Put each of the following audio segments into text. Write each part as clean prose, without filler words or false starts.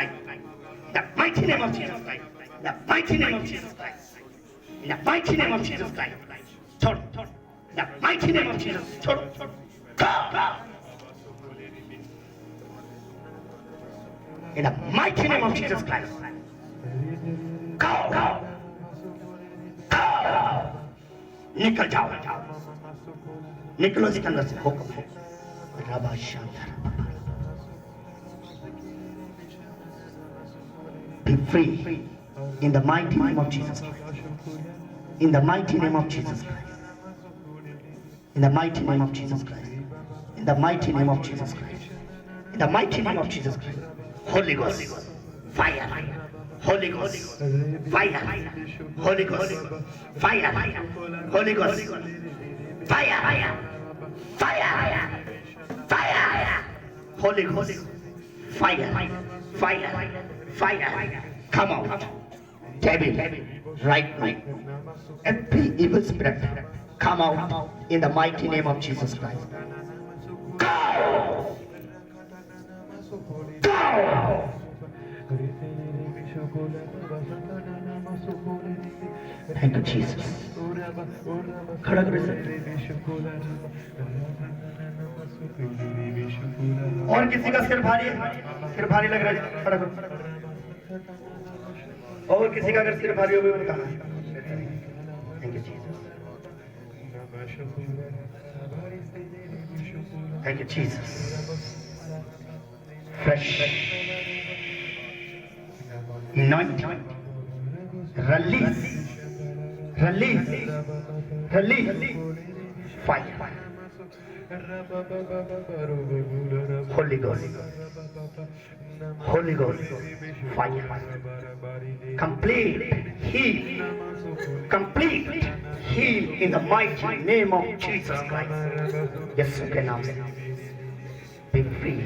Christ. The mighty name of Jesus Christ. The mighty name of Jesus Christ. In the mighty name of Jesus Christ. Chod. The mighty name of Jesus. Chod. Go. In the mighty name of Jesus Christ. Go. निकल जाओ निकलो इसके अंदर से हुक्म है रबा Shantar be free in the mighty name of Jesus Christ. In the mighty name of Jesus Christ. In the mighty name of Jesus Christ. In the mighty name of Jesus Christ. In the mighty name of Jesus Christ. Holy Ghost, fire. Holy Ghost, fire. Holy Ghost, fire. Holy Ghost, fire. Fire. Holy Ghost, fire. Come out, devil, right now. Every evil spirit, come out in the mighty name of Jesus Christ. Go. Thank you, Jesus. खड़ा करो sir. और किसी का सिर भारी है? सिर भारी लग रहा है? खड़ा करो। और किसी का अगर सिर भारी हो भी उनका Thank you, Jesus. Thank you, Jesus. Fresh anointing. Release. Fire. Holy Ghost, fire. Complete heal in the mighty name of Jesus Christ. Yes, you can now say. Be free.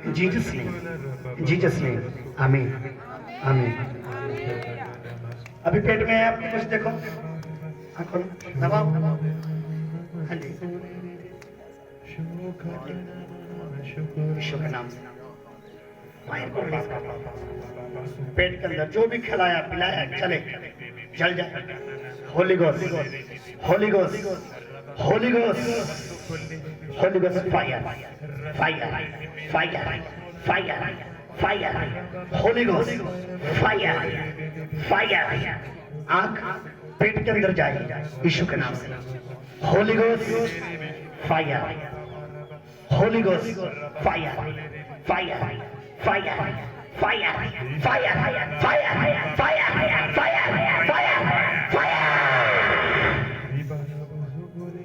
In Jesus' name. Amen. अभी पेट में है आपकी कुछ देखो आंखों दबाओ हाँ जी यीशु के नाम से मायर को रिलीज कर पेट के अंदर जो भी खिलाया पिलाया चले जल जाए Holi ghost fire Holi ghost fire आंख पेट के अंदर जाए यीशु के नाम से Holi ghost fire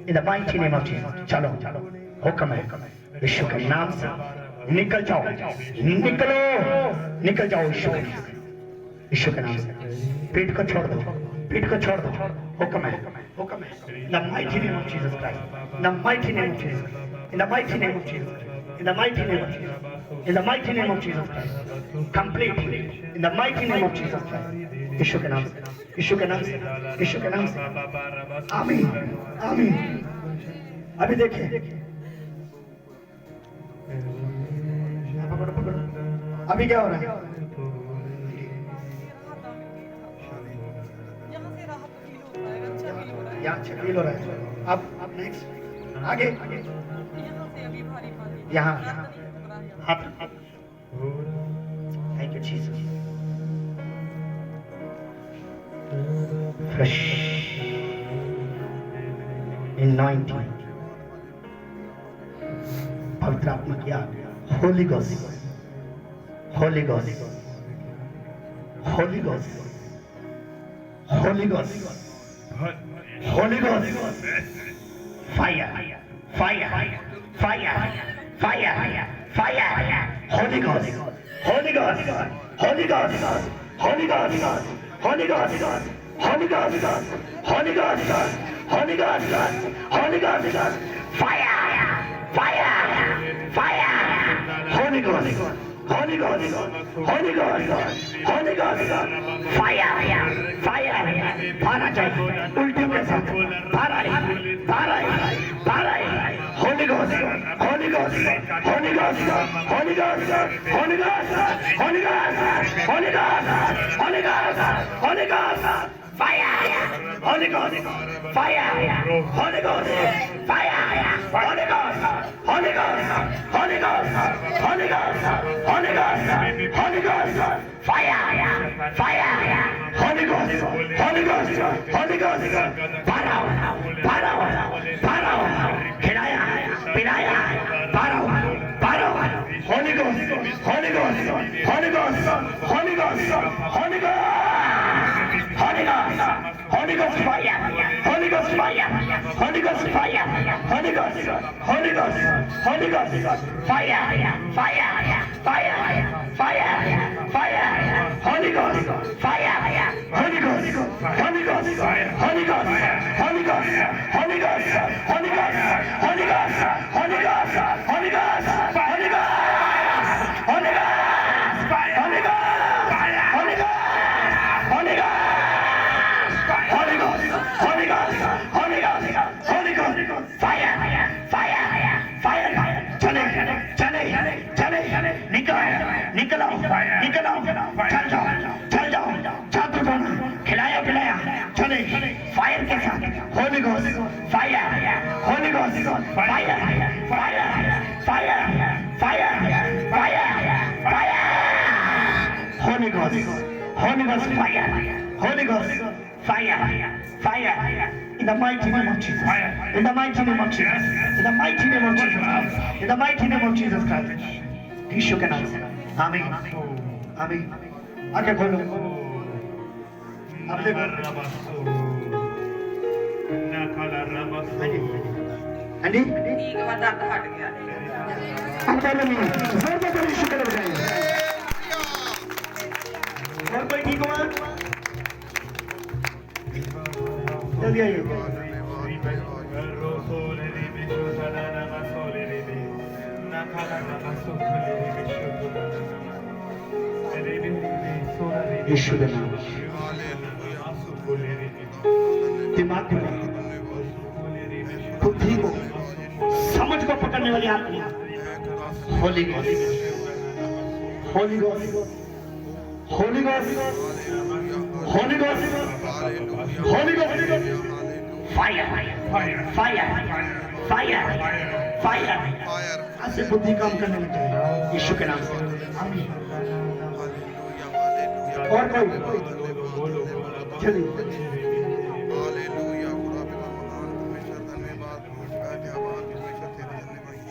in the mighty name of Jesus चलो हुक्म है यीशु के नाम से निकल जाओ यीशु के नाम से पेट को छोड़ दो हुक्म है in the mighty name of Jesus Christ in the mighty name of Jesus in the mighty name of Jesus in the mighty name of Jesus in the mighty name of Jesus Christ complete in the mighty name of Jesus Christ यीशु के नाम से आमीन अभी देखिए अभी क्या हो रहा है यहाँ अच्छा फील हो रहा है अब नेक्स्ट आगे यहाँ हाथ thank you Jesus fresh anointing पवित्र आत्मा की आग Holy Ghost fire Holy Ghost Ghost, Holy Ghost, Holy Ghost, Holy Ghost, Holy Ghost, Holy Ghost, Holy Ghost, Holy Ghost, Holy Ghost, fire, Holy Ghost, fire, Holy Ghost, fire, Holy Ghost, Holy Ghost, Holy Ghost, Holy Ghost, Holy Ghost, Holy Ghost, fire, fire, Holy Ghost, Holy Ghost, Holy Ghost, Parao, Parao, Parao, Kiraya, Piraya, Parao, Parao, Holy Ghost, Holy Ghost, Holy Ghost, Holy Ghost, Holy Ghost, Holy Ghost, Holy Ghost fire, Holy Ghost fire, Holy Ghost fire, Holy Ghost, Holy Ghost, Holy Ghost, fire, fire, fire, fire, fire, Holy Ghost, fire, Holy Ghost, Holy Ghost, Holy Ghost, Holy Ghost, Holy Ghost, Holy Ghost, Holy Ghost, Holy Ghost, Holy Ghost, Holy Ghost, Holy Ghost, Holy Ghost, Holy Ghost, Holy Ghost, Holy Ghost, Holy Ghost, Holy Ghost, Holy Ghost, fire, fire, fire, chale, chale, chale, निकलो, निकलो, निकलो, चल जाओ, चल जाओ, छात्र जाना, खिलाया पिलाया, चले, फायर के साथ, Holy Ghost, fire, Holy Ghost, fire, fire, fire, fire, fire, fire, Holy Ghost, Holy Ghost, fire, Holy Ghost, fire, fire, in the mighty name of Jesus, in the mighty name of Jesus, in the mighty name of Jesus, in the mighty name of Jesus Christ. यीशु के नाम से आमीन आमीन आगे खोलो अब देखो अंडी ठीक है दर्द हट गया अब बोलो नहीं जोर से बोलो यीशु के नाम से और कोई ठीक हुआ जल्दी आइए यीशु के नाम दिमाग को बुद्धि को समझ को पकड़ने वाली आत्मा Holi God Holi God Holi God Holi God Holi God fire fire fire fire fire ऐसे बुद्धि काम करने लग जाए यीशु के नाम से आमीन और कोई चलिए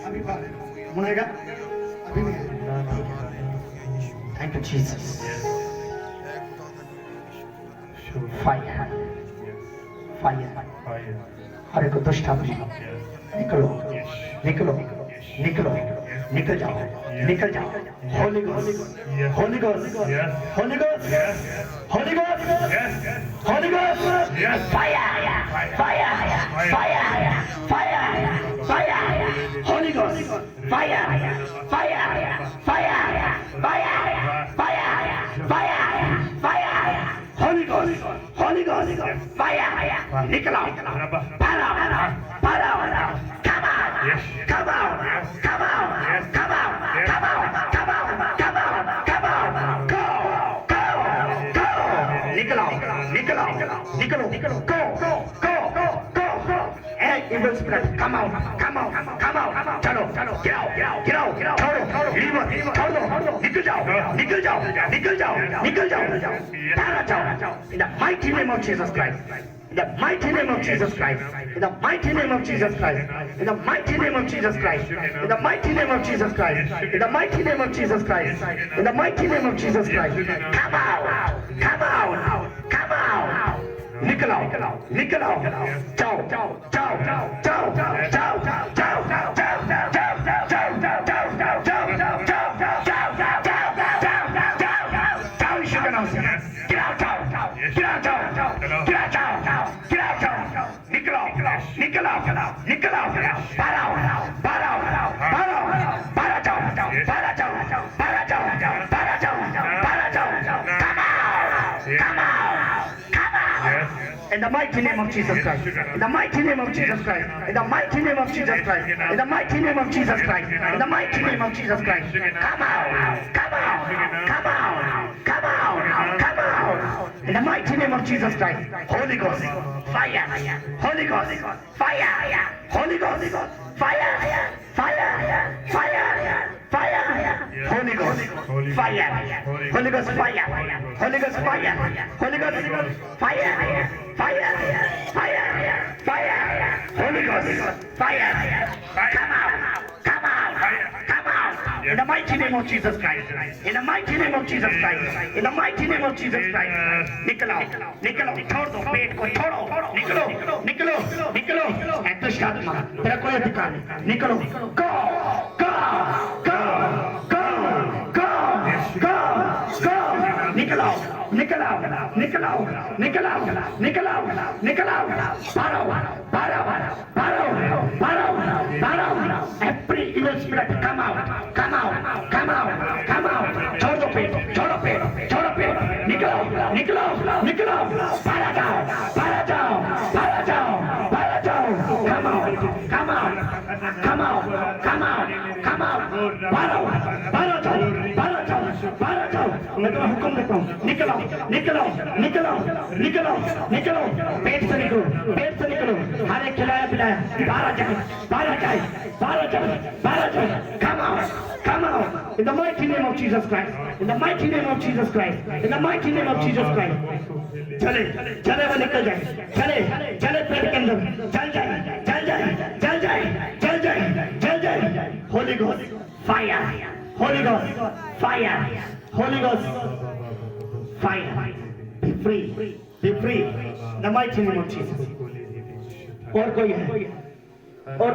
अभी मुनेगा अभी नहीं thank you Jesus fire fire हर एक दुष्ट आत्मा निकलो निकलो निकलो निकल जाओ निकल जाओ Holi God Holi God Holi God Holi God Holi God fire fire fire fire fire Holi God fire fire fire fire fire fire fire Holi God fire निकलो पारा पारा come out come out come out come out come out come out come out come out go go go निकलो निकलो निकलो निकलो go go go go go go hey evil spirit come out come out come out चलो चलो get out get out get out get out छोड़ो leave छोड़ दो निकल जाओ निकल जाओ निकल जाओ निकल जाओ बाहर जाओ in the mighty name of Jesus Christ in the mighty name of Jesus Christ in the mighty name of Jesus Christ in the mighty name of Jesus Christ in the mighty name of Jesus Christ in the mighty name of Jesus Christ in the mighty name of Jesus Christ come out come out come out निकलो निकलो जाओ जाओ जाओ जाओ जाओ जाओ जाओ जाओ जाओ जाओ जाओ जाओ जाओ जाओ निकलो निकलो बारा बारा बारा बारा जाओ बारा जाओ बारा जाओ बारा जाओ बारा जाओ come out come out come out in the mighty name of Jesus Christ. In the mighty name of Jesus Christ. In the mighty name of Jesus Christ. In the mighty name of Jesus Christ. In the mighty name of Jesus Christ. Come out. Come out. Come out. Come out. Come out. In the mighty name of Jesus Christ. Holy Ghost. Fire. Holy Ghost. Fire. Holy Ghost. Fire. Fire. Fire. Fire. Holy Ghost. Fire. Holy Ghost. Fire. Holy Ghost. Fire. Holy Ghost. Fire. Fire. Fire. Fire. Holy Ghost. Fire. Come out. Come out. Come out. In the mighty name of Jesus Christ. In the mighty name of Jesus Christ. In the mighty name of Jesus Christ. निकलो निकलो छोड़ दो पेट को छोड़ो निकलो निकलो निकलो दुष्ट आत्मा तेरा कोई अधिकार नहीं निकलो go go go go go go go निकलो निकलो निकलो निकलो निकलो निकलो पारो पारो पारो पारो पारो every evil spirit come out come out come out come out छोड़ दो पेट छोड़ो पेट छोड़ो पेट निकलो निकलो निकलो पारा जाओ पारा जाओ पारा जाओ पारा जाओ come out come out come out come out come out पारो पारो जाओ पारो जाओ पारो जाओ मैं तुम्हें हुक्म देता हूँ निकलो निकलो निकलो निकलो निकलो पेट से निकलो पेट से निकलो हर एक खिलाया पिलाया पारा जाए पारा जाए पारा जाए पारा जाए come out come out in the mighty name of Jesus Christ in the mighty name of Jesus Christ in the mighty name of Jesus Christ चले चले वो निकल जाए चले चले पेट के अंदर चल जाए चल जाए चल जाए चल जाए चल जाए Holy Ghost fire Holy Ghost fire Holy Ghost fire be free be free in the mighty name of Jesus और कोई है और